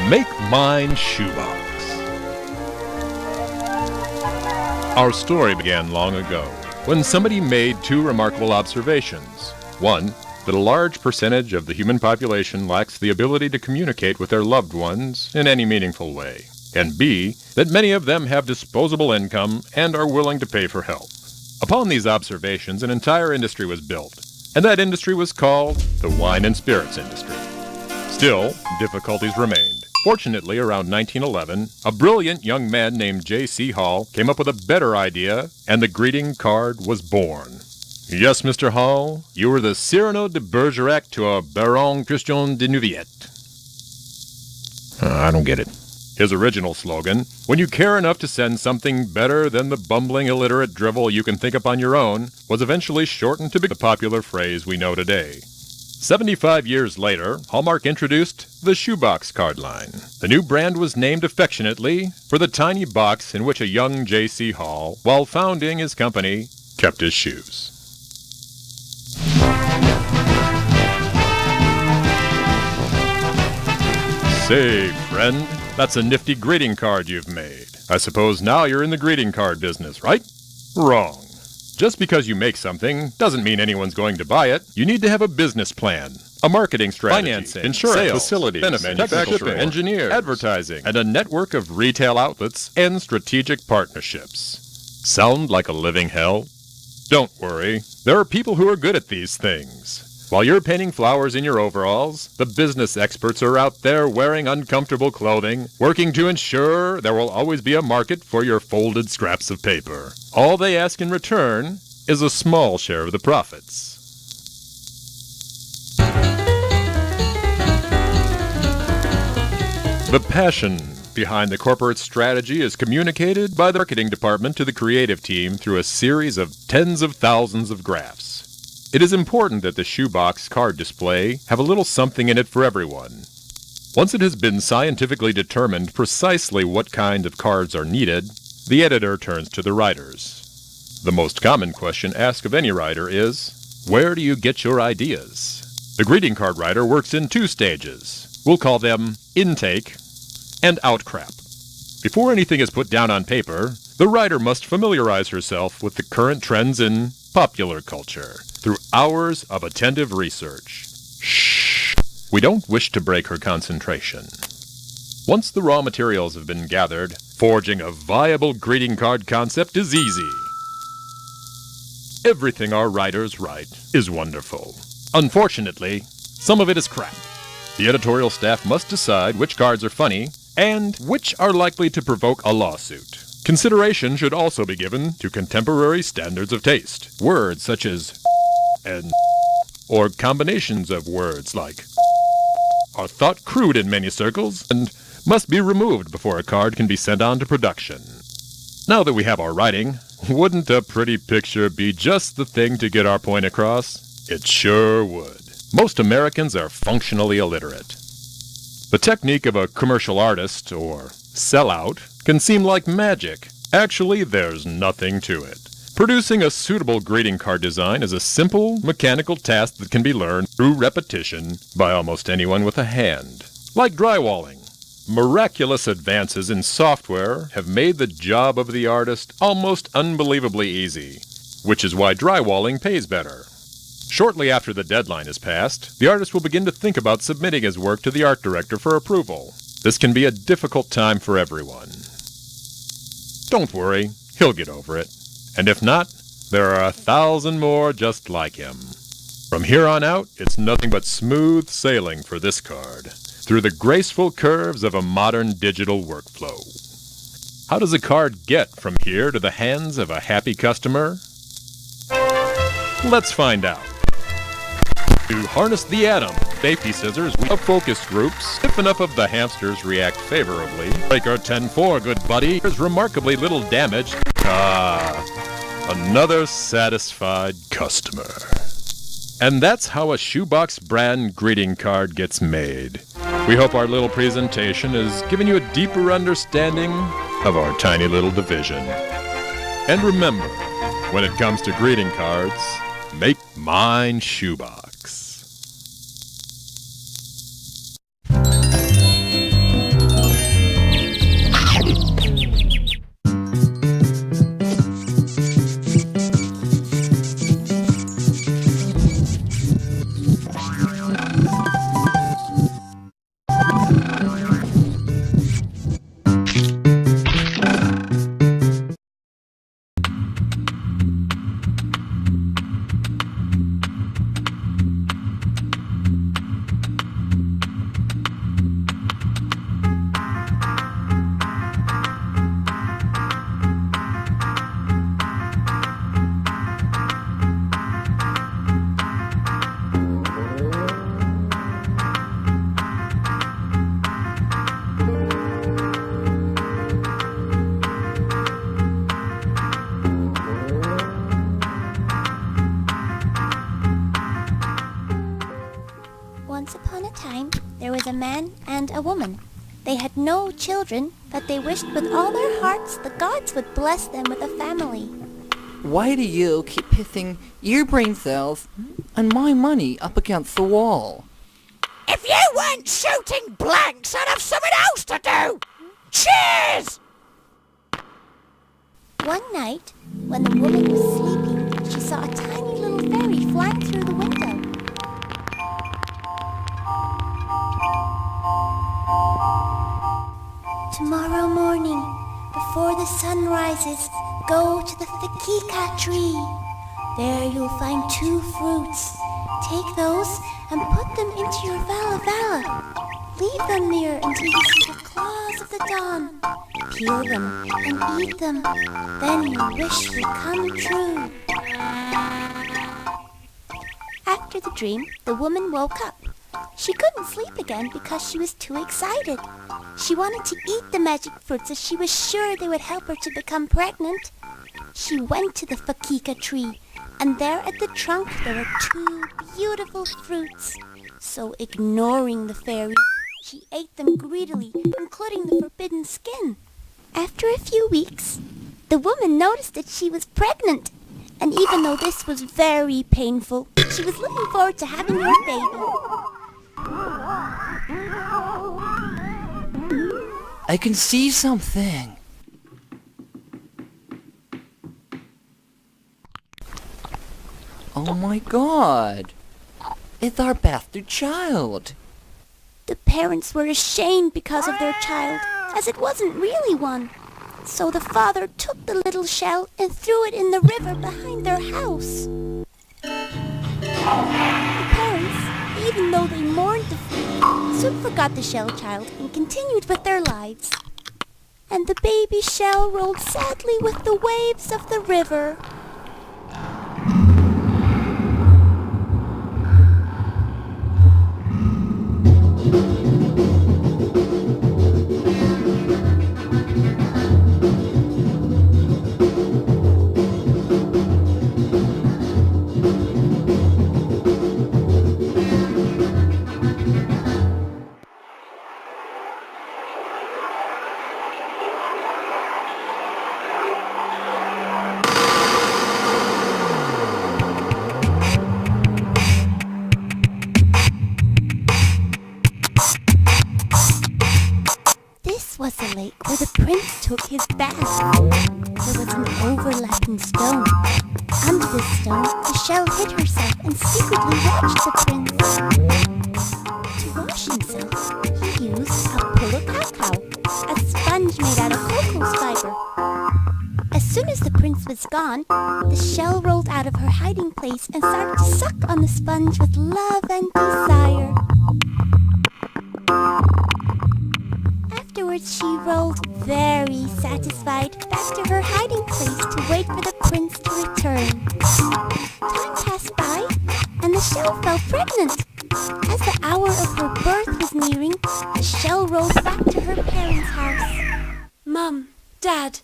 Make Mine Shoebox. Our story began long ago, when somebody made two remarkable observations. One, that a large percentage of the human population lacks the ability to communicate with their loved ones in any meaningful way. And B, that many of them have disposable income and are willing to pay for help. Upon these observations, an entire industry was built, and that industry was called the wine and spirits industry. Still, difficulties remained. Fortunately, around 1911, a brilliant young man named J.C. Hall came up with a better idea, and the greeting card was born. Yes, Mr. Hall, you were the Cyrano de Bergerac to a Baron Christian de Neuvillette. I don't get it. His original slogan, when you care enough to send something better than the bumbling illiterate drivel you can think up on your own, was eventually shortened to be the popular phrase we know today. 75 years later, Hallmark introduced the Shoebox card line. The new brand was named affectionately for the tiny box in which a young J.C. Hall, while founding his company, kept his shoes. Say, friend, that's a nifty greeting card you've made. I suppose now you're in the greeting card business, right? Wrong. Just because you make something doesn't mean anyone's going to buy it. You need to have a business plan, a marketing strategy, financing, insurance, sales, facilities, benefits, manufacturing, engineers, advertising, and a network of retail outlets and strategic partnerships. Sound like a living hell? Don't worry. There are people who are good at these things. While you're painting flowers in your overalls, the business experts are out there wearing uncomfortable clothing, working to ensure there will always be a market for your folded scraps of paper. All they ask in return is a small share of the profits. The passion behind the corporate strategy is communicated by the marketing department to the creative team through a series of tens of thousands of graphs. It is important that the shoebox card display have a little something in it for everyone. Once it has been scientifically determined precisely what kind of cards are needed, the editor turns to the writers. The most common question asked of any writer is, where do you get your ideas? The greeting card writer works in two stages. We'll call them intake and outcrop. Before anything is put down on paper, the writer must familiarize herself with the current trends in popular culture through hours of attentive research. Shh! We don't wish to break her concentration. Once the raw materials have been gathered, forging a viable greeting card concept is easy. Everything our writers write is wonderful. Unfortunately, some of it is crap. The editorial staff must decide which cards are funny and which are likely to provoke a lawsuit. Consideration should also be given to contemporary standards of taste. Words such as and or combinations of words like are thought crude in many circles and must be removed before a card can be sent on to production. Now that we have our writing, wouldn't a pretty picture be just the thing to get our point across? It sure would. Most Americans are functionally illiterate. The technique of a commercial artist, or sellout, can seem like magic. Actually, there's nothing to it. Producing a suitable greeting card design is a simple, mechanical task that can be learned through repetition by almost anyone with a hand. Like drywalling, miraculous advances in software have made the job of the artist almost unbelievably easy, which is why drywalling pays better. Shortly after the deadline is passed, the artist will begin to think about submitting his work to the art director for approval. This can be a difficult time for everyone. Don't worry, he'll get over it. And if not, there are 1,000 more just like him. From here on out, it's nothing but smooth sailing for this card, through the graceful curves of a modern digital workflow. How does a card get from here to the hands of a happy customer? Let's find out. To harness the atom, safety scissors of focus groups, if enough of the hamsters react favorably. Breaker 10-4, good buddy. There's remarkably little damage. Another satisfied customer. And that's how a shoebox brand greeting card gets made. We hope our little presentation has given you a deeper understanding of our tiny little division. And remember, when it comes to greeting cards, make mine shoebox. and a woman. They had no children, but they wished with all their hearts the gods would bless them with a family. Why do you keep hitting your brain cells and my money up against the wall? If you weren't shooting blanks, I'd have something else to do! Cheers! One night, when the woman was sleeping, she saw a tiny little fairy flying through the window. Tomorrow morning, before the sun rises, go to the Fikika tree. There you'll find 2 fruits. Take those and put them into your Vala Vala. Leave them there until you see the claws of the dawn. Peel them and eat them. Then your wish will come true. After the dream, the woman woke up. She couldn't sleep again because she was too excited. She wanted to eat the magic fruits as she was sure they would help her to become pregnant. She went to the Fakika tree, and there at the trunk there were 2 beautiful fruits. So ignoring the fairy, she ate them greedily, including the forbidden skin. After a few weeks, the woman noticed that she was pregnant. And even though this was very painful, she was looking forward to having her baby. I can see something. Oh my god. It's our bastard child. The parents were ashamed because of their child, as it wasn't really one. So the father took the little shell and threw it in the river behind their house. The parents, even though they mourned the fruit, soon forgot the shell child and continued with their lives. And the baby shell rolled sadly with the waves of the river. Was the lake where the prince took his bath. There was an overlapping stone. Under the stone, the shell hid herself and secretly watched the prince. To wash himself, he used a pulakakau, a sponge made out of cocoa fiber. As soon as the prince was gone, the shell rolled out of her hiding place and started to suck on the sponge with love and desire. Afterwards, she rolled very satisfied back to her hiding place to wait for the prince to return. Time passed by, and the shell fell pregnant. As the hour of her birth was nearing, the shell rolled back to her parents' house. Mum, Dad,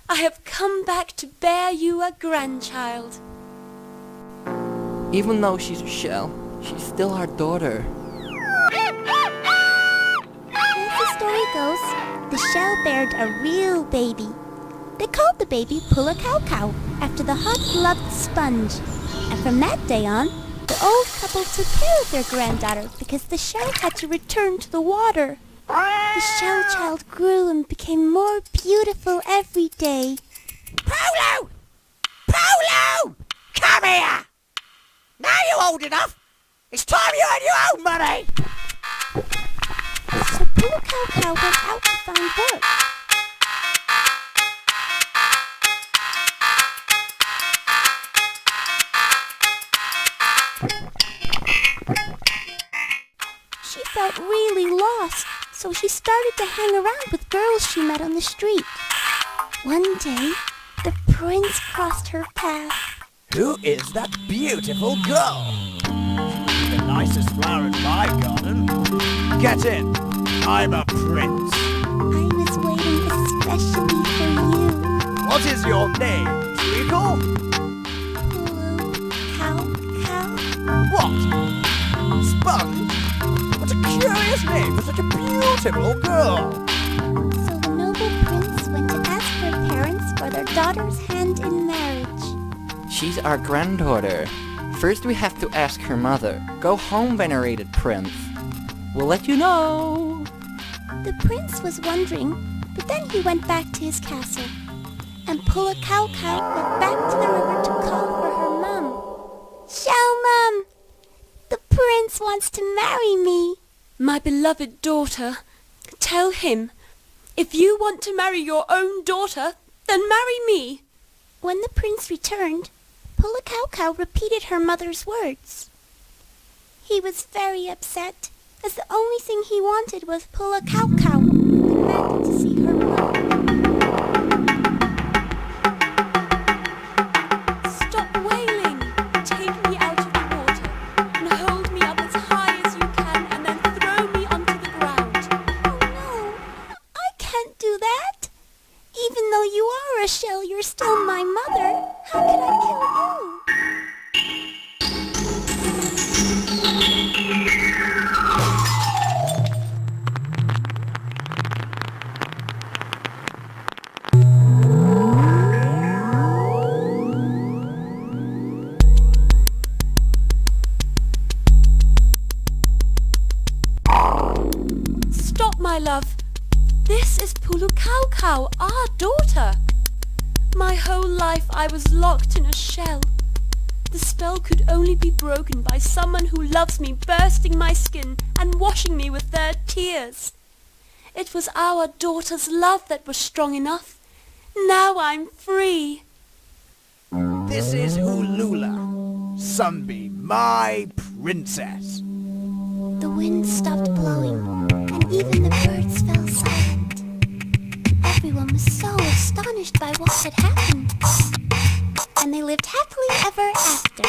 I have come back to bear you a grandchild. Even though she's a shell, she's still our daughter. Story goes, the shell bared a real baby. They called the baby Pulakau after the hot-loved sponge. And from that day on, the old couple took care of their granddaughter because the shell had to return to the water. The shell child grew and became more beautiful every day. Polo! Polo! Come here! Now you're old enough. It's time you earn your own money. So Pulakau went out to find work. She felt really lost, so she started to hang around with girls she met on the street. One day, the prince crossed her path. Who is that beautiful girl? She's the nicest flower in my garden. Get in. I'm a prince. I was waiting especially for you. What is your name, Treacle? Pulakau. What? Sponge? What a curious name for such a beautiful girl. So the noble prince went to ask her parents for their daughter's hand in marriage. She's our granddaughter. First we have to ask her mother. Go home, venerated prince. We'll let you know. The prince was wondering, but then he went back to his castle. And Pulla Cow went back to the river to call for her mum. Show, Mum! The prince wants to marry me. My beloved daughter, tell him, if you want to marry your own daughter, then marry me. When the prince returned, Pulla Cow repeated her mother's words. He was very upset, as the only thing he wanted was Pulla Cow demanded to see her mother. Stop wailing. Take me out of the water and hold me up as high as you can and then throw me onto the ground. Oh no, I can't do that. Even though you are a shell, you're still my mother. How can I kill you? Stop, my love. This is Pulla Cow, our daughter. My whole life I was locked in a shell. The spell could only be broken by someone who loves me, bursting my skin and washing me with their tears. It was our daughter's love that was strong enough. Now I'm free. This is Hulula, Sunbeam, my princess. The wind stopped blowing, and even the birds fell silent. Everyone was so astonished by what had happened. And they lived happily ever after.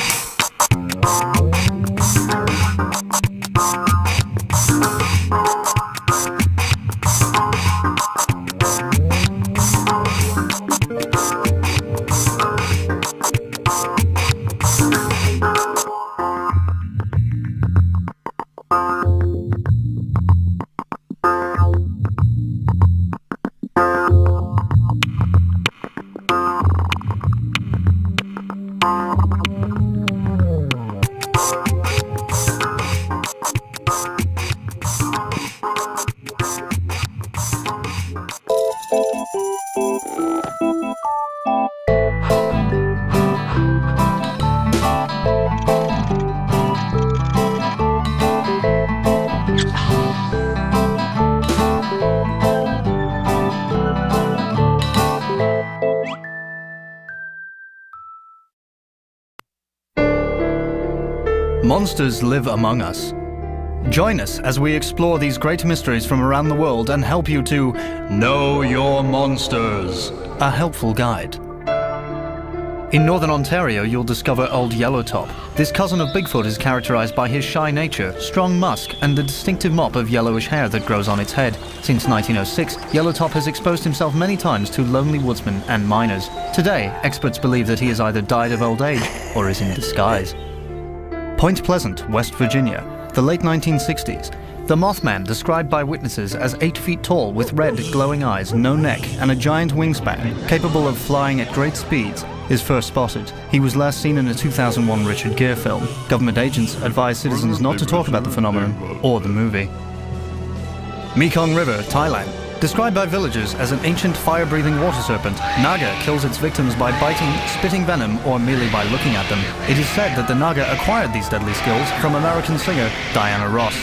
Monsters live among us. Join us as we explore these great mysteries from around the world and help you to know your monsters. A helpful guide. In Northern Ontario, you'll discover Old Yellowtop. This cousin of Bigfoot is characterized by his shy nature, strong musk, and the distinctive mop of yellowish hair that grows on its head. Since 1906, Yellowtop has exposed himself many times to lonely woodsmen and miners. Today, experts believe that he has either died of old age or is in disguise. Point Pleasant, West Virginia, the late 1960s. The Mothman, described by witnesses as 8 feet tall with red, glowing eyes, no neck, and a giant wingspan, capable of flying at great speeds, is first spotted. He was last seen in a 2001 Richard Gere film. Government agents advise citizens not to talk about the phenomenon or the movie. Mekong River, Thailand. Described by villagers as an ancient fire-breathing water serpent, Naga kills its victims by biting, spitting venom, or merely by looking at them. It is said that the Naga acquired these deadly skills from American singer Diana Ross.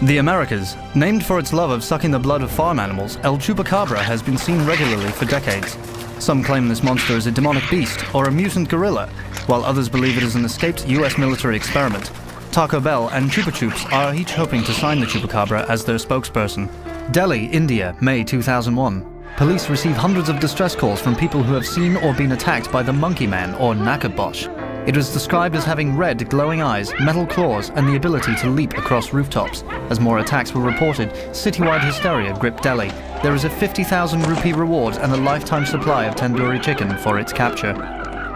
The Americas. Named for its love of sucking the blood of farm animals, El Chupacabra has been seen regularly for decades. Some claim this monster is a demonic beast or a mutant gorilla, while others believe it is an escaped US military experiment. Taco Bell and Chupa Chups are each hoping to sign the Chupacabra as their spokesperson. Delhi, India, May 2001. Police receive hundreds of distress calls from people who have seen or been attacked by the Monkey Man or Nakabosh. It was described as having red, glowing eyes, metal claws, and the ability to leap across rooftops. As more attacks were reported, citywide hysteria gripped Delhi. There is a 50,000 rupee reward and a lifetime supply of tandoori chicken for its capture.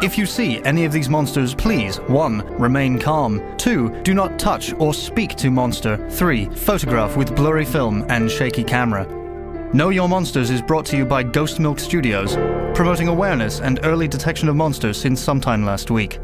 If you see any of these monsters, please 1. Remain calm. 2. Do not touch or speak to monster. 3. Photograph with blurry film and shaky camera. Know Your Monsters is brought to you by Ghost Milk Studios, promoting awareness and early detection of monsters since sometime last week.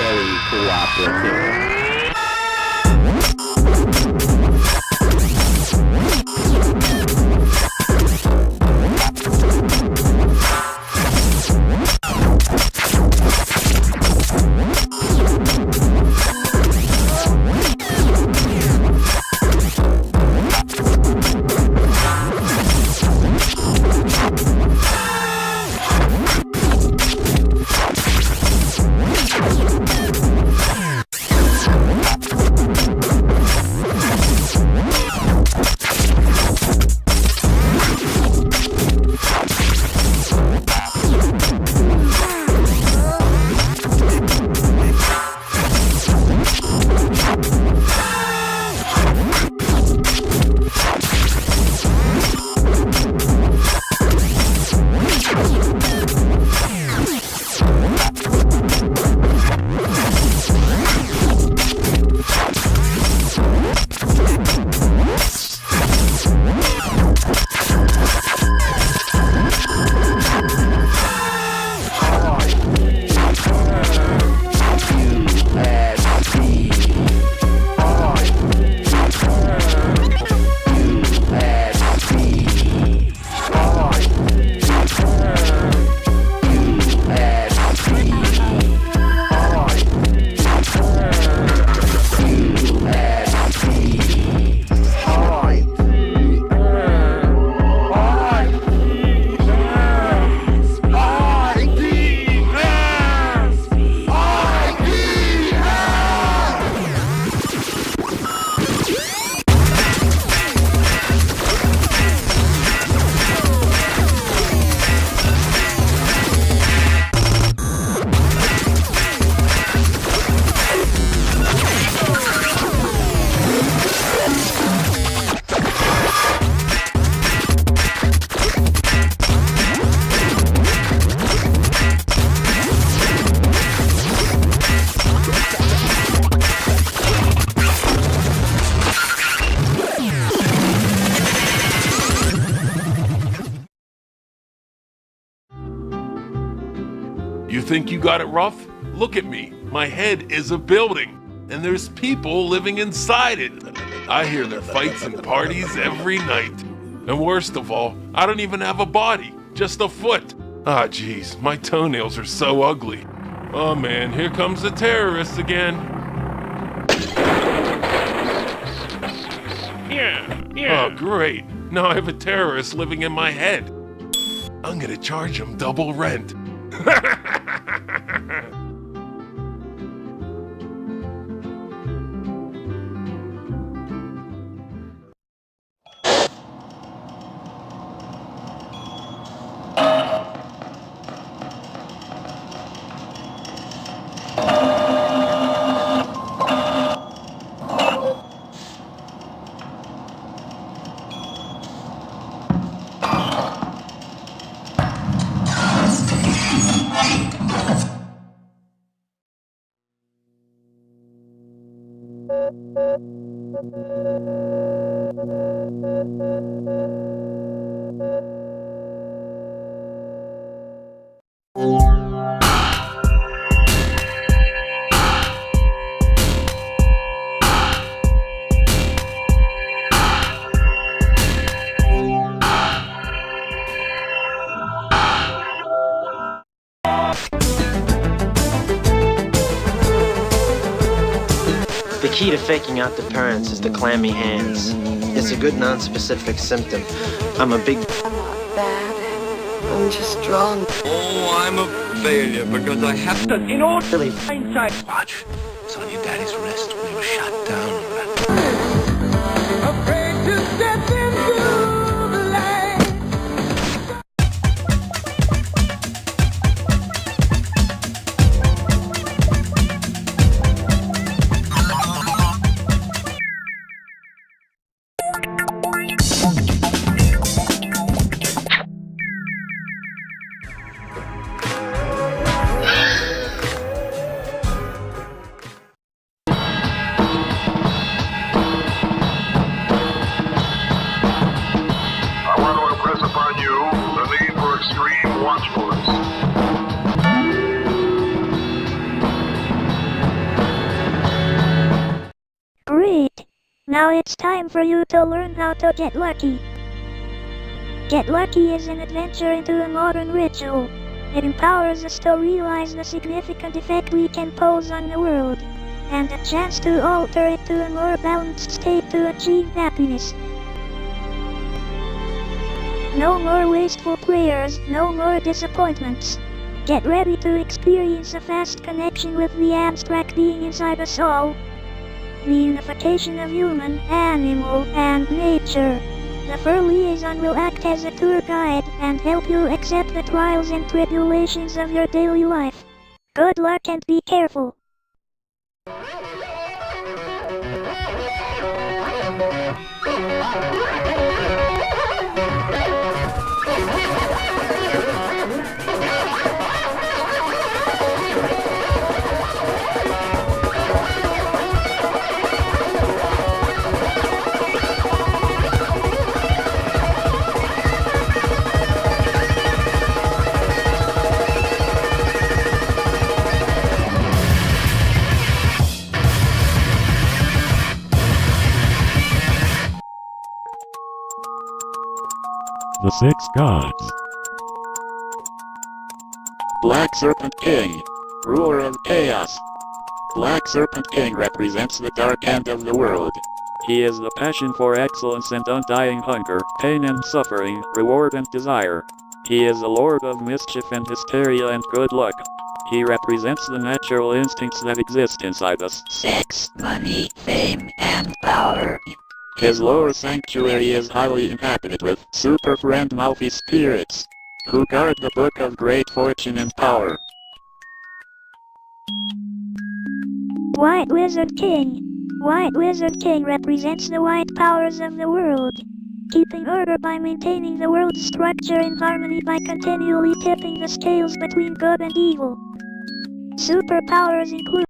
very cooperative. You think you got it rough? Look at me. My head is a building, and there's people living inside it. I hear their fights and parties every night. And worst of all, I don't even have a body, just a foot. Ah, geez, my toenails are so ugly. Oh man, here comes the terrorist again. Oh, great. Now I have a terrorist living in my head. I'm gonna charge him double rent. The key to faking out the parents is the clammy hands. It's a good non-specific symptom. I'm a big... I'm not bad. I'm just drunk. Oh, I'm a failure because I have to... In order... Really... Watch. It's on your daddy's wrist when he was shot down. Afraid to step into the light. Great! Now it's time for you to learn how to get lucky. Get Lucky is an adventure into a modern ritual. It empowers us to realize the significant effect we can pose on the world, and a chance to alter it to a more balanced state to achieve happiness. No more wasteful prayers, no more disappointments. Get ready to experience a fast connection with the abstract being inside us all. The unification of human, animal, and nature. The Fur Liaison will act as a tour guide and help you accept the trials and tribulations of your daily life. Good luck and be careful. The Six Gods. Black Serpent King, ruler of chaos. Black Serpent King represents the dark end of the world. He is the passion for excellence and undying hunger, pain and suffering, reward and desire. He is the lord of mischief and hysteria and good luck. He represents the natural instincts that exist inside us. Sex, money, fame, and power. His lower sanctuary is highly inhabited with super friend mouthy spirits, who guard the book of great fortune and power. White Wizard King. White Wizard King represents the white powers of the world, keeping order by maintaining the world's structure in harmony by continually tipping the scales between good and evil. Superpowers include